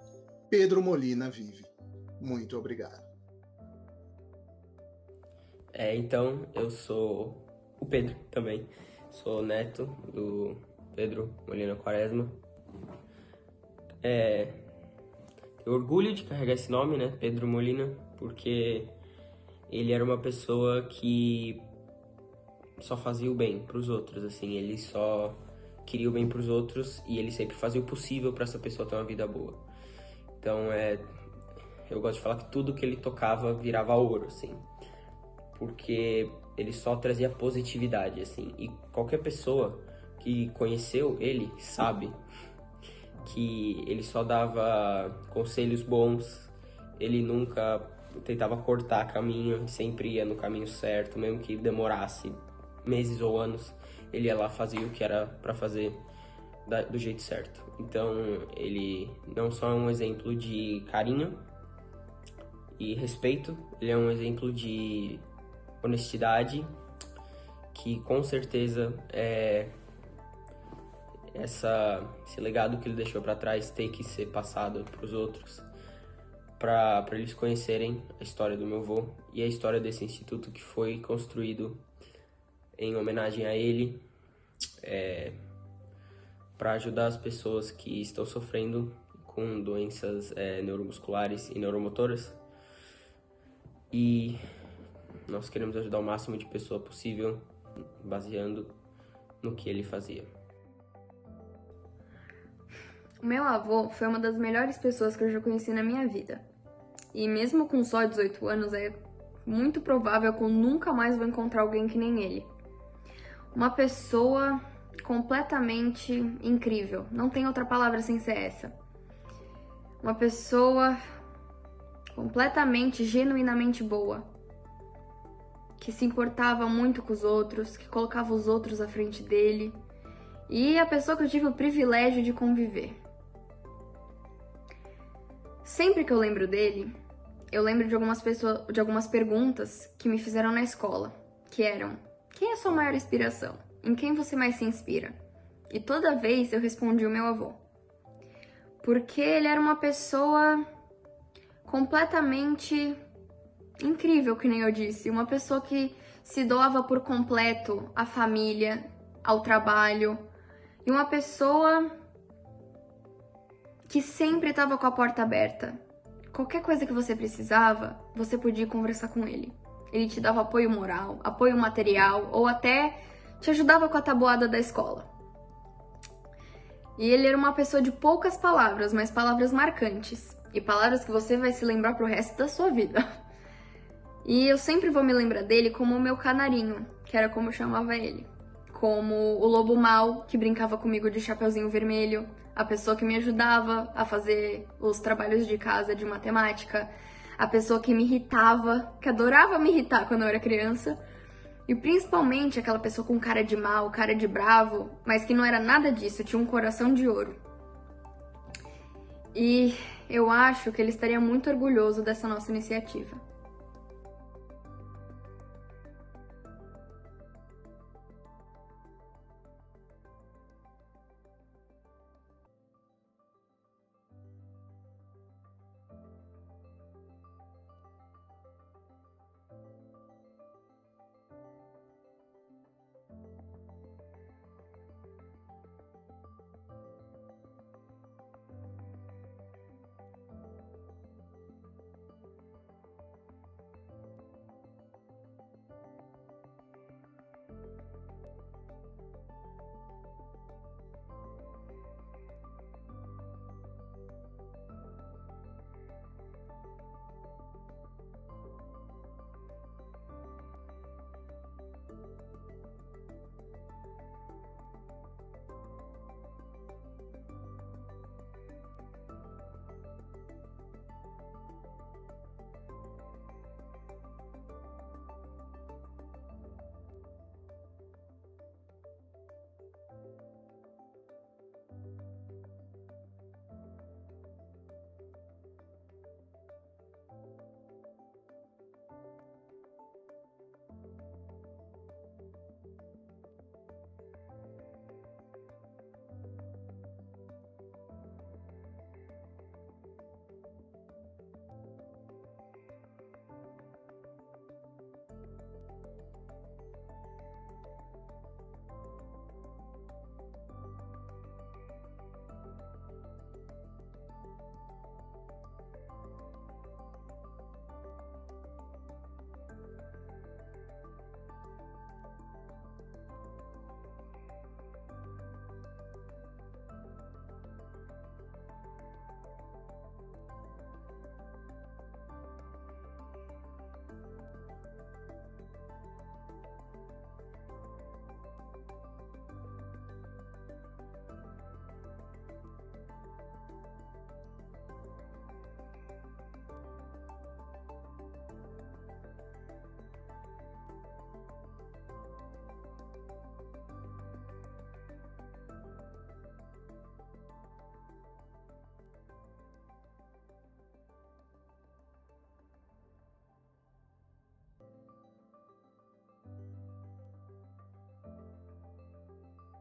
Pedro Molina vive. Muito obrigado. Então, eu sou o Pedro também. Sou neto do Pedro Molina Quaresma. Tenho orgulho de carregar esse nome, né? Pedro Molina, porque ele era uma pessoa que só fazia o bem para os outros, assim. Ele só queria o bem para os outros e ele sempre fazia o possível para essa pessoa ter uma vida boa. Então, eu gosto de falar que tudo que ele tocava virava ouro, assim, porque ele só trazia positividade, assim, e qualquer pessoa que conheceu ele sabe que ele só dava conselhos bons, ele nunca tentava cortar caminho, sempre ia no caminho certo, mesmo que demorasse meses ou anos, ele ia lá, fazia o que era para fazer do jeito certo. Então, ele não só é um exemplo de carinho e respeito, ele é um exemplo de honestidade, que com certeza esse legado que ele deixou para trás tem que ser passado para os outros, para eles conhecerem a história do meu avô e a história desse instituto que foi construído em homenagem a ele, para ajudar as pessoas que estão sofrendo com doenças neuromusculares e neuromotoras. E nós queremos ajudar o máximo de pessoa possível, baseando no que ele fazia. O meu avô foi uma das melhores pessoas que eu já conheci na minha vida. E mesmo com só 18 anos, é muito provável que eu nunca mais vou encontrar alguém que nem ele. Uma pessoa completamente incrível. Não tem outra palavra sem ser essa. Uma pessoa completamente, genuinamente boa, que se importava muito com os outros, que colocava os outros à frente dele, e a pessoa que eu tive o privilégio de conviver. Sempre que eu lembro dele, eu lembro de algumas perguntas que me fizeram na escola, que eram: quem é a sua maior inspiração? Em quem você mais se inspira? E toda vez eu respondi o meu avô. Porque ele era uma pessoa completamente incrível, que nem eu disse. Uma pessoa que se doava por completo à família, ao trabalho. E uma pessoa que sempre estava com a porta aberta. Qualquer coisa que você precisava, você podia conversar com ele. Ele te dava apoio moral, apoio material ou até te ajudava com a tabuada da escola. E ele era uma pessoa de poucas palavras, mas palavras marcantes. E palavras que você vai se lembrar pro resto da sua vida. E eu sempre vou me lembrar dele como o meu canarinho, que era como eu chamava ele. Como o lobo mau, que brincava comigo de chapeuzinho vermelho. A pessoa que me ajudava a fazer os trabalhos de casa de matemática. A pessoa que me irritava, que adorava me irritar quando eu era criança. E principalmente aquela pessoa com cara de mal, cara de bravo, mas que não era nada disso, tinha um coração de ouro. E eu acho que ele estaria muito orgulhoso dessa nossa iniciativa.